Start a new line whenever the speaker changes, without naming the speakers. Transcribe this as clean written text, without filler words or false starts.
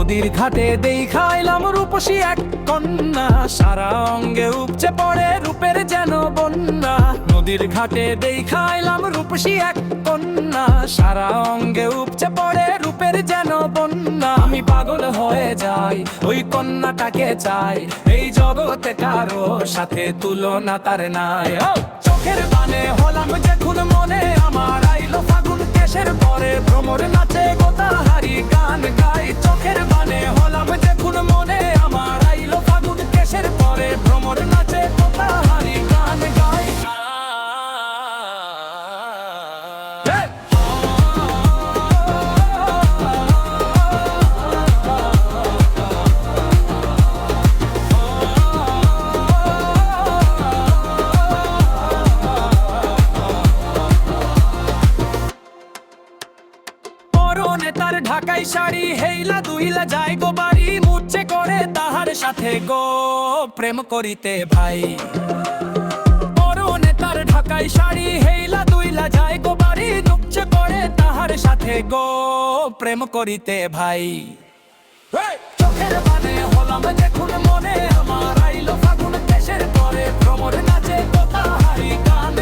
নদীর ঘাটে দেখাইলাম রূপসী এক কন্যা, সারা অঙ্গে উপচে পড়ে রূপের যেন বন্যা। নদীর ঘাটে দেখাইলাম রূপসী এক কন্যা, সারা অঙ্গে উপচে পড়ে রূপের যেন বন্যা। আমি পাগল হয়ে যাই, ওই কন্যাটাকে চাই, এই জগতে কারো সাথে তুলনা তার নাই। চোখের বানে হলাম যখন মনে আমার, আইলো ফাগুন কেশের পরে ভ্রমর নাচে গোতাহারি গান গাই। চোখের বানে হলাম যখন মনে আমার, আইলো ফাগুন কেশের পরে ভ্রমর নাচে গোতাহারি গান গাই। তার ঢাকাই শাড়ি হেইলা দুইলা যাই গো বাড়ি, মুচ্ছে করে তাহার সাথে গো প্রেম করিতে ভাই। পরনে তার ঢাকাই শাড়ি হেইলা দুইলা যাই গো বাড়ি, মুচ্ছে করে তাহার সাথে গো প্রেম করিতে ভাই। চোখের বানে হলাম যখন মনে আমার, আইলো ফাগুন দেশের পরে ভ্রমর নাচে গোতাহারি গান।